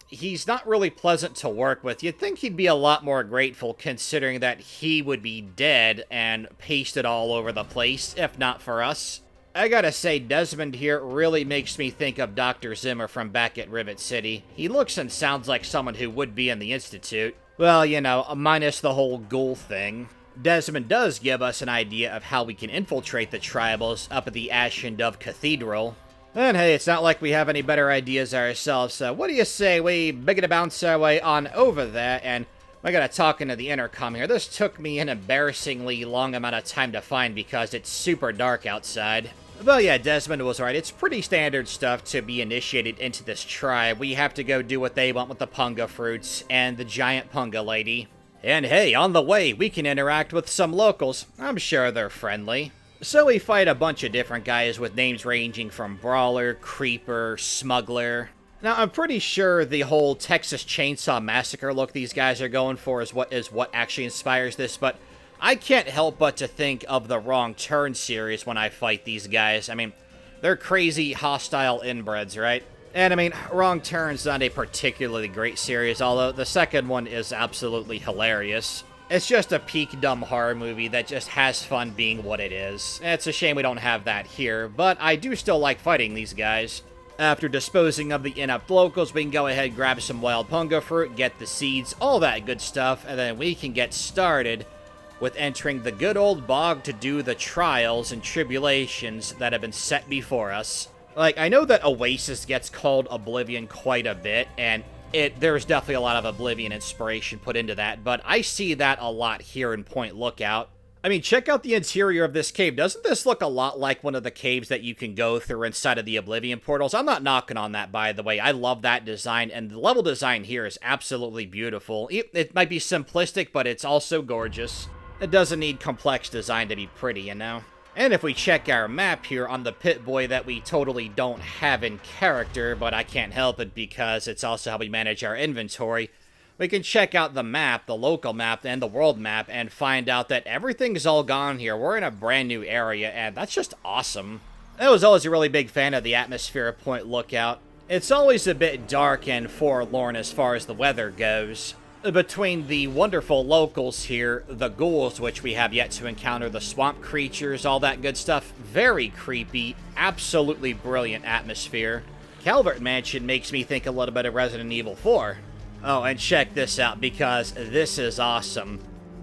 he's not really pleasant to work with. You'd think he'd be a lot more grateful considering that he would be dead and pasted all over the place, if not for us. I gotta say, Desmond here really makes me think of Dr. Zimmer from back at Rivet City. He looks and sounds like someone who would be in the Institute. Well, you know, minus the whole ghoul thing. Desmond does give us an idea of how we can infiltrate the tribals up at the Ashen Dove Cathedral. And hey, it's not like we have any better ideas ourselves, so what do you say we begin to bounce our way on over there and I gotta talk into the intercom here. This took me an embarrassingly long amount of time to find because it's super dark outside. But yeah, Desmond was right. It's pretty standard stuff to be initiated into this tribe. We have to go do what they want with the punga fruits and the giant punga lady. And hey, on the way, we can interact with some locals. I'm sure they're friendly. So we fight a bunch of different guys with names ranging from Brawler, Creeper, Smuggler. Now, I'm pretty sure the whole Texas Chainsaw Massacre look these guys are going for is what actually inspires this, but I can't help but to think of the Wrong Turn series when I fight these guys. I mean, they're crazy, hostile inbreds, right? And I mean, Wrong Turn's not a particularly great series, although the second one is absolutely hilarious. It's just a peak dumb horror movie that just has fun being what it is. It's a shame we don't have that here, but I do still like fighting these guys. After disposing of the inept locals, we can go ahead and grab some wild punga fruit, get the seeds, all that good stuff, and then we can get started with entering the good old bog to do the trials and tribulations that have been set before us. Like, I know that Oasis gets called Oblivion quite a bit, and there's definitely a lot of Oblivion inspiration put into that, but I see that a lot here in Point Lookout. I mean, check out the interior of this cave. Doesn't this look a lot like one of the caves that you can go through inside of the Oblivion portals? I'm not knocking on that, by the way. I love that design, and the level design here is absolutely beautiful. It might be simplistic, but it's also gorgeous. It doesn't need complex design to be pretty, you know? And if we check our map here on the Pit-Boy that we totally don't have in character, but I can't help it because it's also how we manage our inventory, we can check out the map, the local map, and the world map, and find out that everything's all gone here. We're in a brand new area, and that's just awesome. I was always a really big fan of the atmosphere of Point Lookout. It's always a bit dark and forlorn as far as the weather goes. Between the wonderful locals here, the ghouls, which we have yet to encounter, the swamp creatures, all that good stuff, very creepy, absolutely brilliant atmosphere. Calvert Mansion makes me think a little bit of Resident Evil 4. Oh, and check this out, because this is awesome.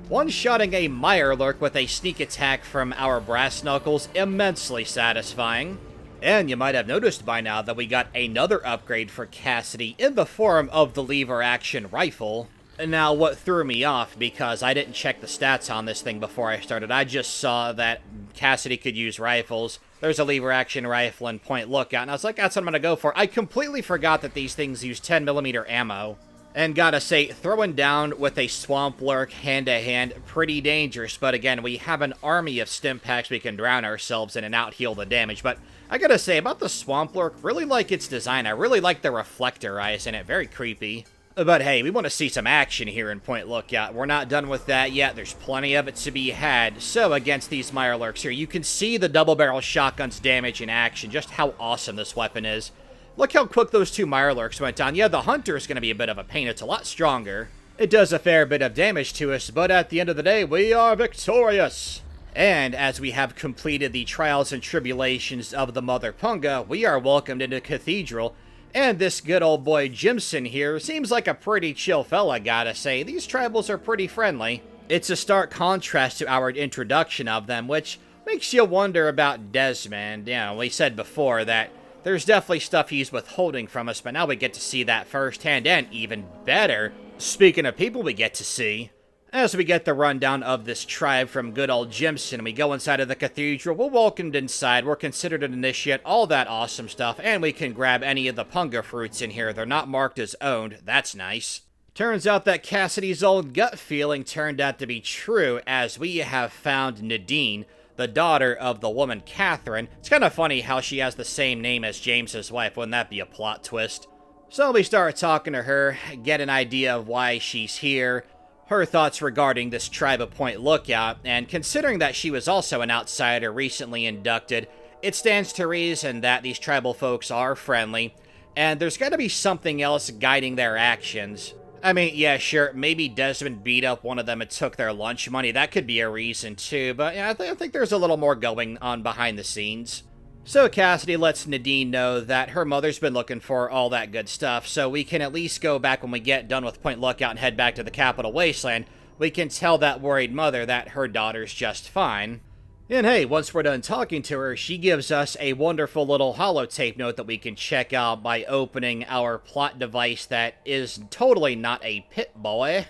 One-shotting a Mirelurk with a sneak attack from our Brass Knuckles, immensely satisfying. And you might have noticed by now that we got another upgrade for Cassidy in the form of the lever-action rifle. Now, what threw me off, because I didn't check the stats on this thing before I started, I just saw that Cassidy could use rifles. There's a lever-action rifle in Point Lookout, and I was like, that's what I'm gonna go for. I completely forgot that these things use 10mm ammo. And gotta say, throwing down with a Swamp Lurk hand-to-hand, pretty dangerous, but again, we have an army of stim packs we can drown ourselves in and out-heal the damage, but I gotta say, about the Swamp Lurk, really like its design. I really like the reflector eyes in it, very creepy. But hey, we want to see some action here in Point Lookout. We're not done with that yet. There's plenty of it to be had. So against these Mirelurks here, you can see the double-barrel shotgun's damage in action, just how awesome this weapon is. Look how quick those two Mirelurks went down. Yeah, the Hunter is going to be a bit of a pain. It's a lot stronger. It does a fair bit of damage to us, but at the end of the day, we are victorious. And as we have completed the trials and tribulations of the Mother Punga, we are welcomed into Cathedral. And this good old boy Jimson here seems like a pretty chill fella, gotta say. These tribals are pretty friendly. It's a stark contrast to our introduction of them, which makes you wonder about Desmond. You know, we said before that there's definitely stuff he's withholding from us, but now we get to see that firsthand, and even better, speaking of people we get to see, as we get the rundown of this tribe from good old Jimson, and we go inside of the cathedral, we're welcomed inside, we're considered an initiate, all that awesome stuff, and we can grab any of the punga fruits in here. They're not marked as owned. That's nice. Turns out that Cassidy's old gut feeling turned out to be true, as we have found Nadine, the daughter of the woman Catherine. It's kind of funny how she has the same name as James's wife. Wouldn't that be a plot twist? So we start talking to her, get an idea of why she's here, her thoughts regarding this tribe of Point Lookout, and considering that she was also an outsider recently inducted, it stands to reason that these tribal folks are friendly, and there's got to be something else guiding their actions. I mean, yeah, sure, maybe Desmond beat up one of them and took their lunch money. That could be a reason, too, but yeah, I think there's a little more going on behind the scenes. So Cassidy lets Nadine know that her mother's been looking for all that good stuff, so we can at least go back when we get done with Point Lookout and head back to the Capital Wasteland. We can tell that worried mother that her daughter's just fine. And hey, once we're done talking to her, she gives us a wonderful little holotape note that we can check out by opening our plot device that is totally not a Pit-Boy.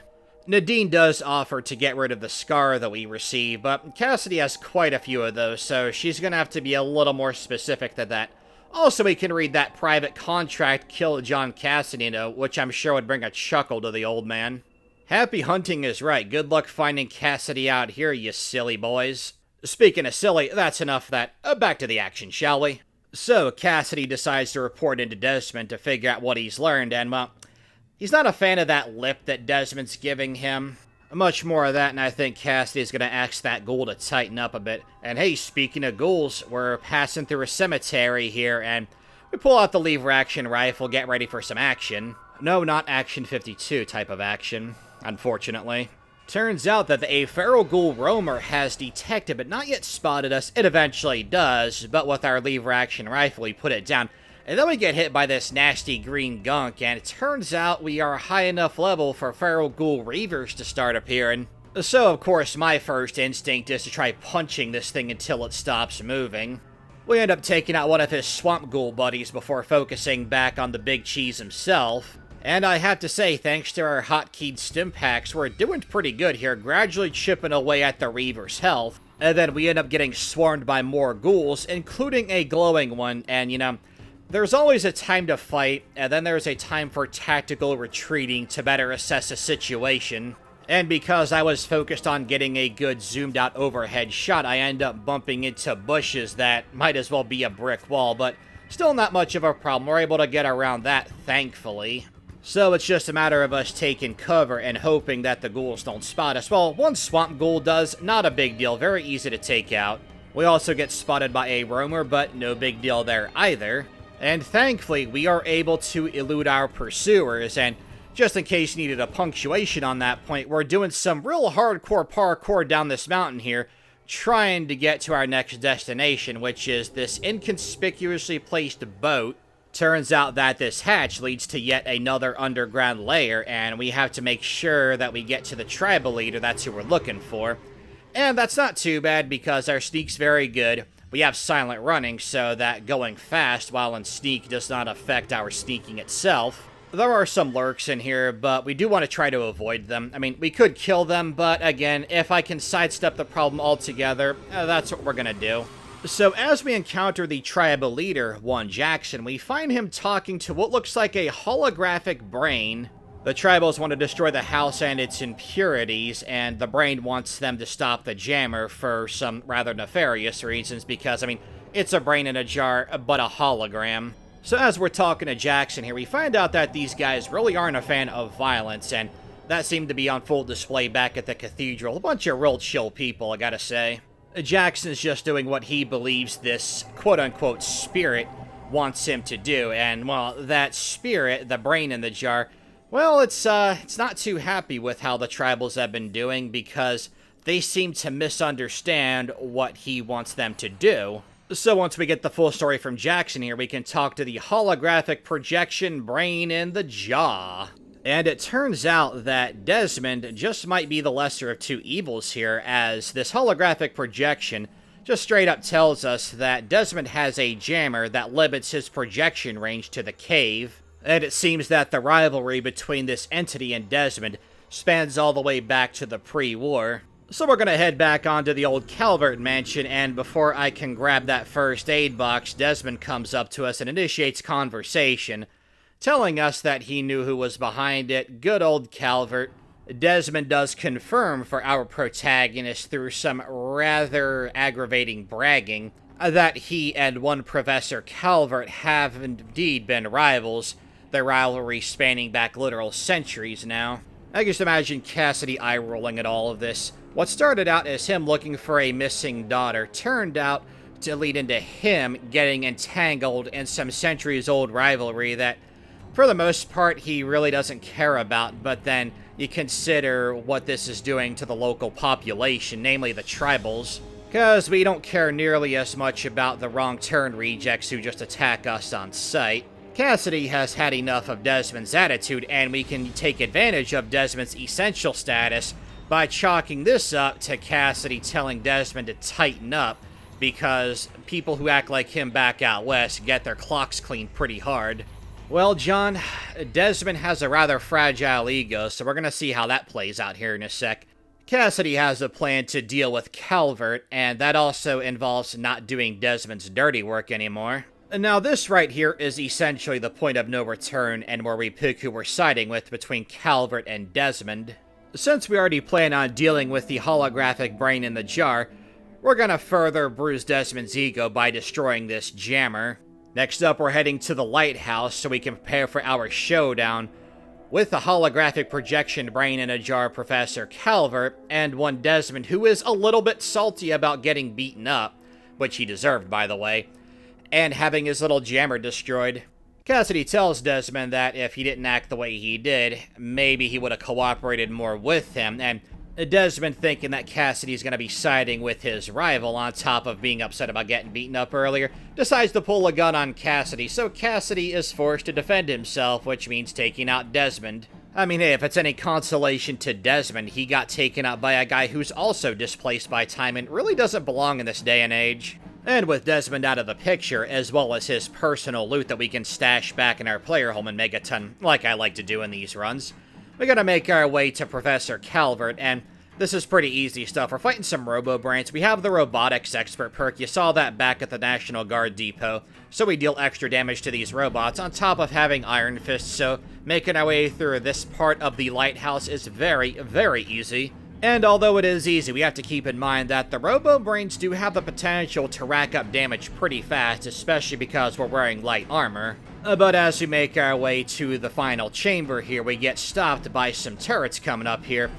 Nadine does offer to get rid of the scar that we receive, but Cassidy has quite a few of those, so she's gonna have to be a little more specific than that. Also, we can read that private contract killed John Cassidy note, which I'm sure would bring a chuckle to the old man. Happy hunting is right. Good luck finding Cassidy out here, you silly boys. Speaking of silly, that's enough of that. Back to the action, shall we? So, Cassidy decides to report into Desmond to figure out what he's learned, and, well, he's not a fan of that lip that Desmond's giving him. Much more of that, and I think Cassidy's gonna ask that ghoul to tighten up a bit. And hey, speaking of ghouls, we're passing through a cemetery here, and we pull out the lever action rifle, get ready for some action. No, not Action 52 type of action, unfortunately. Turns out that a feral ghoul roamer has detected but not yet spotted us. It eventually does, but with our lever action rifle, we put it down. And then we get hit by this nasty green gunk, and it turns out we are high enough level for feral ghoul reavers to start appearing. So, of course, my first instinct is to try punching this thing until it stops moving. We end up taking out one of his swamp ghoul buddies before focusing back on the big cheese himself. And I have to say, thanks to our hotkeyed stim packs, we're doing pretty good here, gradually chipping away at the reaver's health. And then we end up getting swarmed by more ghouls, including a glowing one, and you know, there's always a time to fight, and then there's a time for tactical retreating to better assess a situation. And because I was focused on getting a good zoomed out overhead shot, I end up bumping into bushes that might as well be a brick wall, but still not much of a problem. We're able to get around that, thankfully. So it's just a matter of us taking cover and hoping that the ghouls don't spot us. Well, one swamp ghoul does, not a big deal, very easy to take out. We also get spotted by a roamer, but no big deal there either. And thankfully, we are able to elude our pursuers, and just in case you needed a punctuation on that point, we're doing some real hardcore parkour down this mountain here, trying to get to our next destination, which is this inconspicuously placed boat. Turns out that this hatch leads to yet another underground layer, and we have to make sure that we get to the tribal leader. That's who we're looking for. And that's not too bad, because our sneak's very good. We have silent running, so that going fast while in sneak does not affect our sneaking itself. There are some lurks in here, but we do want to try to avoid them. I mean, we could kill them, but again, if I can sidestep the problem altogether, that's what we're gonna do. So as we encounter the tribal leader, one Jackson, we find him talking to what looks like a holographic brain. The tribals want to destroy the house and its impurities, and the brain wants them to stop the jammer for some rather nefarious reasons, because, I mean, it's a brain in a jar, but a hologram. So as we're talking to Jackson here, we find out that these guys really aren't a fan of violence, and that seemed to be on full display back at the cathedral. A bunch of real chill people, I gotta say. Jackson's just doing what he believes this quote-unquote spirit wants him to do, and, well, that spirit, the brain in the jar, well, it's not too happy with how the tribals have been doing, because they seem to misunderstand what he wants them to do. So once we get the full story from Jackson here, we can talk to the holographic projection brain in the jaw. And it turns out that Desmond just might be the lesser of two evils here, as this holographic projection just straight up tells us that Desmond has a jammer that limits his projection range to the cave. And it seems that the rivalry between this entity and Desmond spans all the way back to the pre-war. So we're gonna head back onto the old Calvert mansion, and before I can grab that first aid box, Desmond comes up to us and initiates conversation, telling us that he knew who was behind it. Good old Calvert. Desmond does confirm for our protagonist through some rather aggravating bragging that he and one Professor Calvert have indeed been rivals, their rivalry spanning back literal centuries now. I just imagine Cassidy eye-rolling at all of this. What started out as him looking for a missing daughter turned out to lead into him getting entangled in some centuries-old rivalry that, for the most part, he really doesn't care about, but then you consider what this is doing to the local population, namely the tribals, because we don't care nearly as much about the wrong turn rejects who just attack us on sight. Cassidy has had enough of Desmond's attitude, and we can take advantage of Desmond's essential status by chalking this up to Cassidy telling Desmond to tighten up, because people who act like him back out west get their clocks cleaned pretty hard. Well, John, Desmond has a rather fragile ego, so we're gonna see how that plays out here in a sec. Cassidy has a plan to deal with Calvert, and that also involves not doing Desmond's dirty work anymore. Now, this right here is essentially the point of no return, and where we pick who we're siding with between Calvert and Desmond. Since we already plan on dealing with the holographic brain in the jar, we're gonna further bruise Desmond's ego by destroying this jammer. Next up, we're heading to the lighthouse so we can prepare for our showdown with the holographic projection brain in a jar Professor Calvert, and one Desmond who is a little bit salty about getting beaten up, which he deserved, by the way, and having his little jammer destroyed. Cassidy tells Desmond that if he didn't act the way he did, maybe he would have cooperated more with him, and Desmond, thinking that Cassidy's going to be siding with his rival on top of being upset about getting beaten up earlier, decides to pull a gun on Cassidy, so Cassidy is forced to defend himself, which means taking out Desmond. I mean, hey, if it's any consolation to Desmond, he got taken out by a guy who's also displaced by time and really doesn't belong in this day and age. And with Desmond out of the picture, as well as his personal loot that we can stash back in our player home in Megaton, like I like to do in these runs, we gotta make our way to Professor Calvert, and this is pretty easy stuff. We're fighting some robo-brains. We have the robotics expert perk. You saw that back at the National Guard depot. So we deal extra damage to these robots on top of having Iron Fist, so making our way through this part of the lighthouse is very, very easy. And although it is easy, we have to keep in mind that the robo-brains do have the potential to rack up damage pretty fast, especially because we're wearing light armor. But as we make our way to the final chamber here, we get stopped by some turrets coming up here.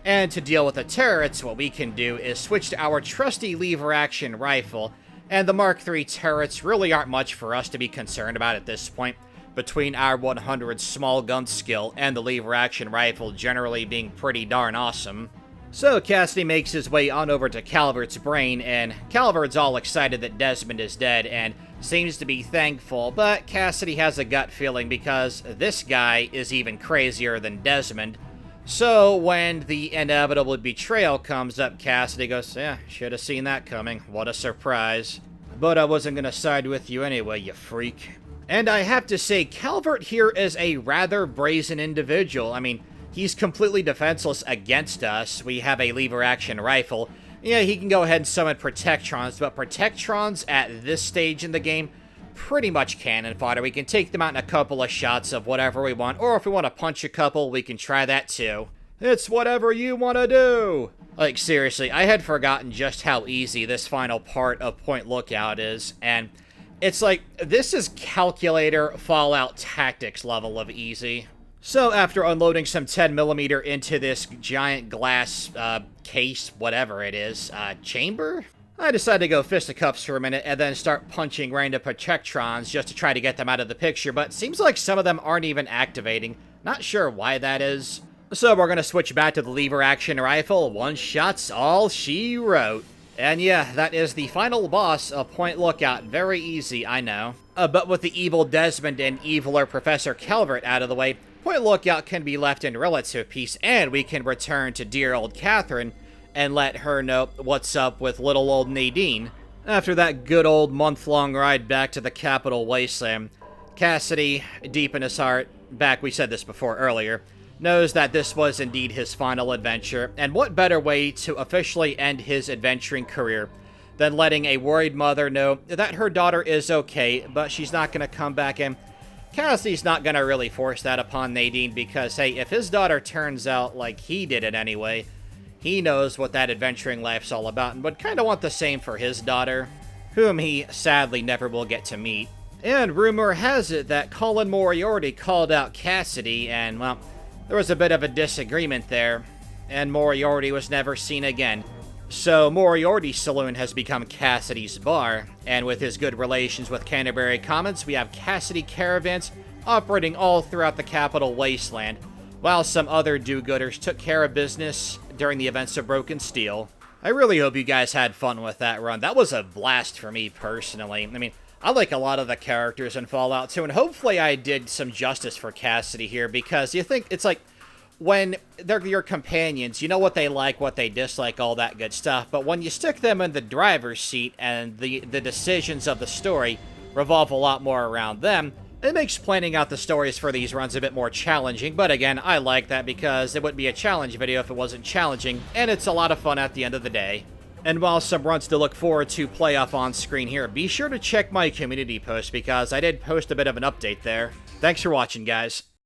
And to deal with the turrets, what we can do is switch to our trusty lever-action rifle, and the Mark III turrets really aren't much for us to be concerned about at this point, between our 100 small gun skill and the lever-action rifle generally being pretty darn awesome. So Cassidy makes his way on over to Calvert's brain, and Calvert's all excited that Desmond is dead and seems to be thankful, but Cassidy has a gut feeling because this guy is even crazier than Desmond. So when the inevitable betrayal comes up, Cassidy goes, yeah, should have seen that coming. What a surprise. But I wasn't going to side with you anyway, you freak. And I have to say, Calvert here is a rather brazen individual. I mean, he's completely defenseless against us. We have a lever-action rifle. Yeah, he can go ahead and summon Protectrons, but Protectrons at this stage in the game, pretty much cannon fodder. We can take them out in a couple of shots of whatever we want, or if we want to punch a couple, we can try that too. It's whatever you want to do! Like, seriously, I had forgotten just how easy this final part of Point Lookout is, and it's like, this is calculator Fallout Tactics level of easy. So after unloading some 10mm into this giant glass case, whatever it is, chamber? I decided to go fisticuffs for a minute and then start punching random Protectrons just to try to get them out of the picture, but it seems like some of them aren't even activating. Not sure why that is. So we're gonna switch back to the lever-action rifle. One shot's all she wrote. And yeah, that is the final boss of Point Lookout. Very easy, I know. But with the evil Desmond and eviler Professor Calvert out of the way, Point Lookout can be left in relative peace, and we can return to dear old Catherine and let her know what's up with little old Nadine. After that good old month-long ride back to the Capital Wasteland, Cassidy, deep in his heart, we said this before earlier, knows that this was indeed his final adventure, and what better way to officially end his adventuring career than letting a worried mother know that her daughter is okay, but she's not going to come back in. Cassidy's not going to really force that upon Nadine because, hey, if his daughter turns out like he did it anyway, he knows what that adventuring life's all about and would kind of want the same for his daughter, whom he sadly never will get to meet. And rumor has it that Colin Moriarty called out Cassidy, and, well, there was a bit of a disagreement there, and Moriarty was never seen again. So Moriarty's saloon has become Cassidy's bar, and with his good relations with Canterbury Commons, we have Cassidy caravans operating all throughout the Capital Wasteland, while some other do-gooders took care of business during the events of Broken Steel. I really hope you guys had fun with that run. That was a blast for me personally. I mean, I like a lot of the characters in Fallout 2, and hopefully I did some justice for Cassidy here, because you think, it's like, when they're your companions, you know what they like, what they dislike, all that good stuff, but when you stick them in the driver's seat and the decisions of the story revolve a lot more around them, It makes planning out the stories for these runs a bit more challenging, but again, I like that because it wouldn't be a challenge video if it wasn't challenging, and it's a lot of fun at the end of the day. And while some runs to look forward to play off on screen here, be sure to check my community post because I did post a bit of an update there. Thanks for watching, guys.